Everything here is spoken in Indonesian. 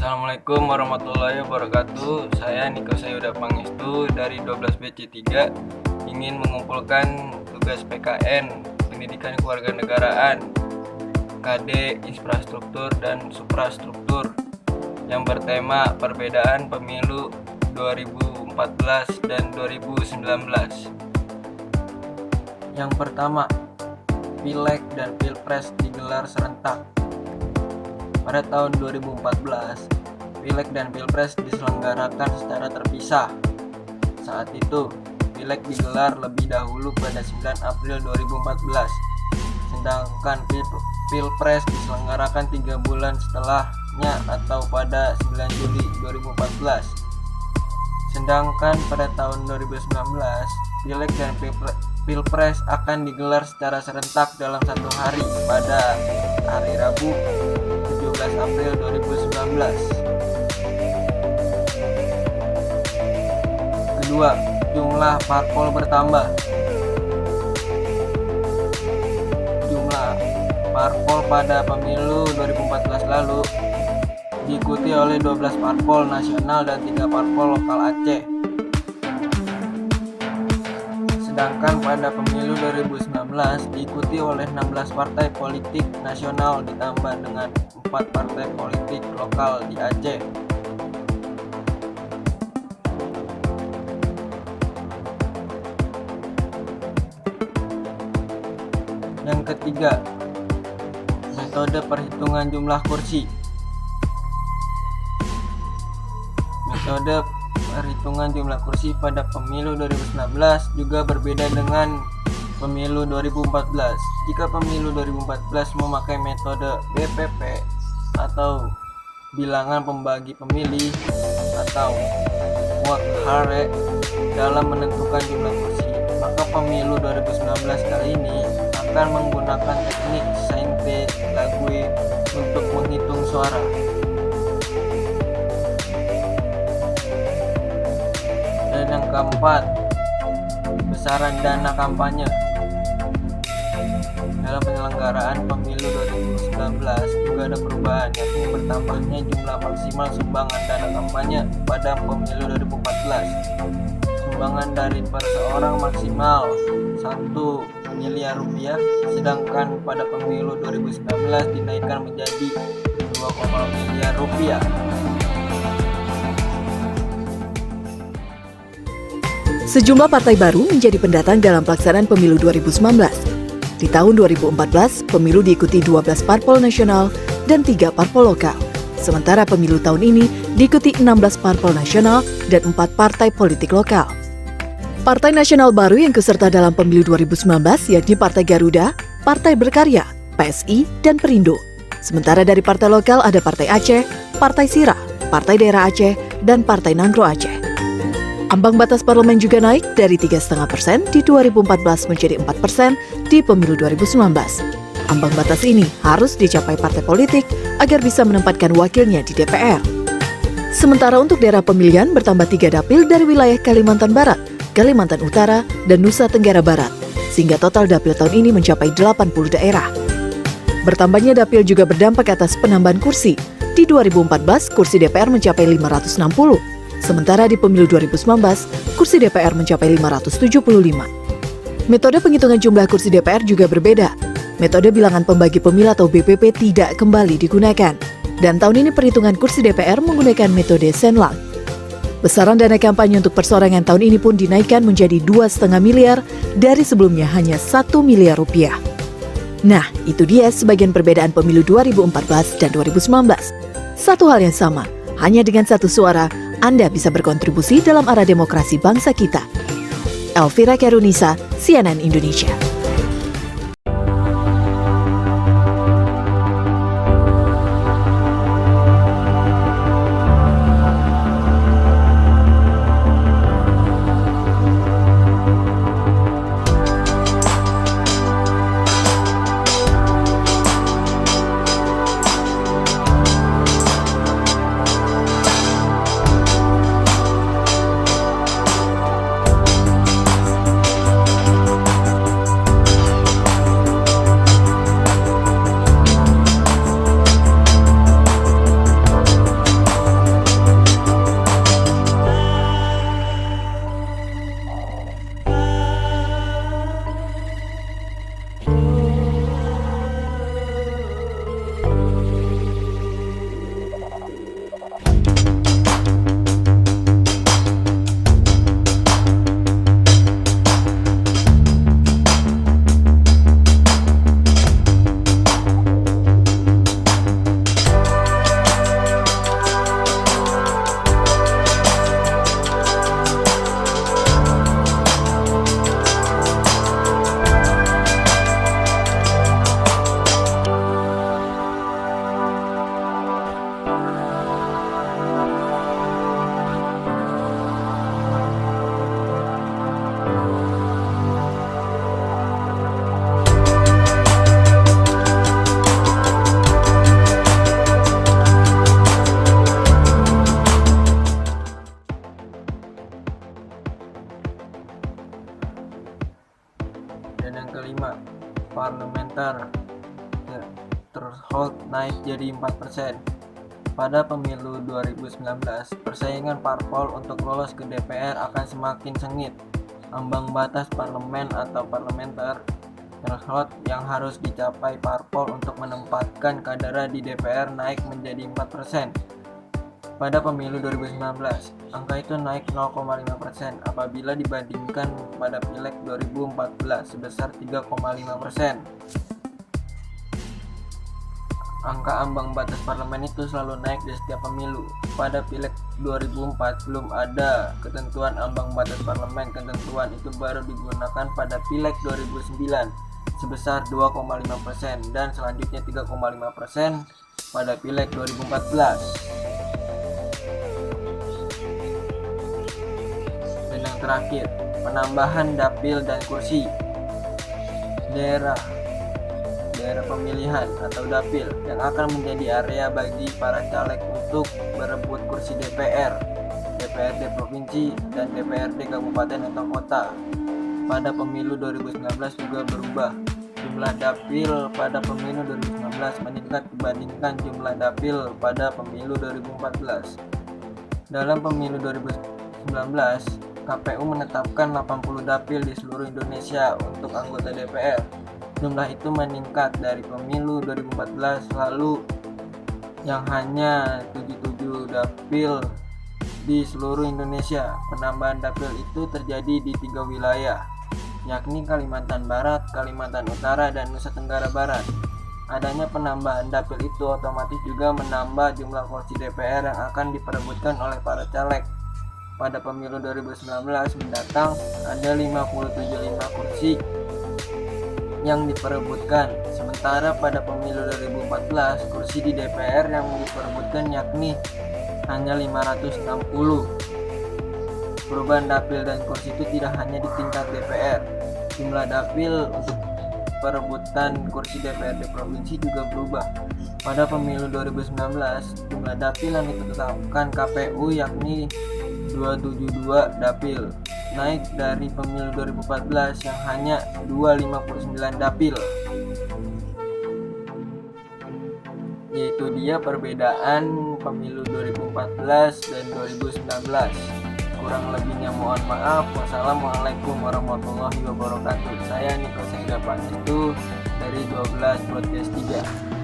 Assalamualaikum warahmatullahi wabarakatuh. Saya Niko Sayuda Pangestu dari 12BC3 ingin mengumpulkan tugas PKN Pendidikan Kewarganegaraan KD Infrastruktur dan Suprastruktur yang bertema perbedaan pemilu 2014 dan 2019. Yang pertama, Pileg dan Pilpres digelar serentak. Pada tahun 2014, Pileg dan Pilpres diselenggarakan secara terpisah. Saat itu, Pileg digelar lebih dahulu pada 9 April 2014, sedangkan Pilpres diselenggarakan 3 bulan setelahnya atau pada 9 Juli 2014. Sedangkan pada tahun 2019, Pileg dan Pilpres akan digelar secara serentak dalam satu hari pada hari Rabu 17 April 2019. Kedua, jumlah parpol bertambah. Jumlah parpol pada pemilu 2014 lalu diikuti oleh 12 parpol nasional dan 3 parpol lokal Aceh. Sedangkan pada pemilu 2019 diikuti oleh 16 partai politik nasional ditambah dengan 4 partai politik lokal di Aceh. Yang ketiga, metode perhitungan jumlah kursi. Metode perhitungan jumlah kursi pada pemilu 2019 juga berbeda dengan pemilu 2014. Jika pemilu 2014 memakai metode BPP atau bilangan pembagi pemilih atau Wakhare dalam menentukan jumlah kursi, maka pemilu 2019 kali ini akan menggunakan teknik Sainte Laguë untuk menghitung suara. Dan yang keempat, besaran dana kampanye. Dalam penyelenggaraan pemilu 2019 juga ada perubahan, yakni bertambahnya jumlah maksimal sumbangan dana kampanye pada pemilu 2014. Sumbangan dari perseorang maksimal 1 miliar rupiah, sedangkan pada pemilu 2019 dinaikkan menjadi 2, miliar rupiah. Sejumlah partai baru menjadi pendatang dalam pelaksanaan pemilu 2019. Di tahun 2014, pemilu diikuti 12 parpol nasional dan 3 parpol lokal. Sementara pemilu tahun ini diikuti 16 parpol nasional dan 4 partai politik lokal. Partai nasional baru yang keserta dalam pemilu 2019 yakni Partai Garuda, Partai Berkarya, PSI, dan Perindo. Sementara dari partai lokal ada Partai Aceh, Partai Sirah, Partai Daerah Aceh, dan Partai Nangro Aceh. Ambang batas parlemen juga naik dari 3,5% di 2014 menjadi 4% di pemilu 2019. Ambang batas ini harus dicapai partai politik agar bisa menempatkan wakilnya di DPR. Sementara untuk daerah pemilihan bertambah 3 dapil dari wilayah Kalimantan Barat, Kalimantan Utara, dan Nusa Tenggara Barat, sehingga total dapil tahun ini mencapai 80 daerah. Bertambahnya dapil juga berdampak atas penambahan kursi. Di 2014, kursi DPR mencapai 560. Sementara di pemilu 2019, kursi DPR mencapai 575. Metode penghitungan jumlah kursi DPR juga berbeda. Metode bilangan pembagi pemilih atau BPP tidak kembali digunakan. Dan tahun ini perhitungan kursi DPR menggunakan metode Senlang. Besaran dana kampanye untuk persorangan tahun ini pun dinaikkan menjadi 2,5 miliar dari sebelumnya hanya 1 miliar rupiah. Nah, itu dia sebagian perbedaan pemilu 2014 dan 2019. Satu hal yang sama, hanya dengan 1 suara, Anda bisa berkontribusi dalam arah demokrasi bangsa kita. Elvira Karunisa, CNN Indonesia. parlementer threshold naik jadi 4%. Pada pemilu 2019, persaingan parpol untuk lolos ke DPR akan semakin sengit. Ambang batas parlemen atau parlementer threshold yang harus dicapai parpol untuk menempatkan kadernya di DPR naik menjadi 4%. Pada pemilu 2019, angka itu naik 0,5% apabila dibandingkan pada Pileg 2014 sebesar 3,5%. Angka ambang batas parlemen itu selalu naik di setiap pemilu. Pada Pileg 2004 belum ada ketentuan ambang batas parlemen. Ketentuan itu baru digunakan pada Pileg 2009 sebesar 2,5% dan selanjutnya 3,5% pada Pileg 2014. Dan yang terakhir, penambahan dapil dan kursi. Daerah pemilihan atau dapil yang akan menjadi area bagi para caleg untuk berebut kursi DPR, DPRD provinsi, dan DPRD kabupaten atau kota. Pada pemilu 2019 juga berubah. Jumlah dapil pada pemilu 2019 meningkat dibandingkan jumlah dapil pada pemilu 2014. Dalam pemilu 2019, KPU menetapkan 80 dapil di seluruh Indonesia untuk anggota DPR. Jumlah itu meningkat dari pemilu 2014 lalu yang hanya 77 dapil di seluruh Indonesia. Penambahan dapil itu terjadi di 3 wilayah, yakni Kalimantan Barat, Kalimantan Utara, dan Nusa Tenggara Barat. Adanya penambahan dapil itu otomatis juga menambah jumlah kursi DPR yang akan diperebutkan oleh para caleg. Pada pemilu 2019 mendatang ada 57 kursi yang diperebutkan, sementara pada pemilu 2014 kursi di DPR yang diperebutkan yakni hanya 560. Perubahan dapil dan kursi itu tidak hanya di tingkat DPR. Jumlah dapil untuk perebutan kursi DPRD provinsi juga berubah. Pada pemilu 2019, jumlah dapil yang ditetapkan KPU yakni 272 dapil, naik dari pemilu 2014 yang hanya 259 dapil. Yaitu dia perbedaan pemilu 2014 dan 2019. Kurang lebihnya mohon maaf. Wassalamualaikum warahmatullahi wabarakatuh. Saya Niko Sengga Pangestu dari 12 Broadcast 3.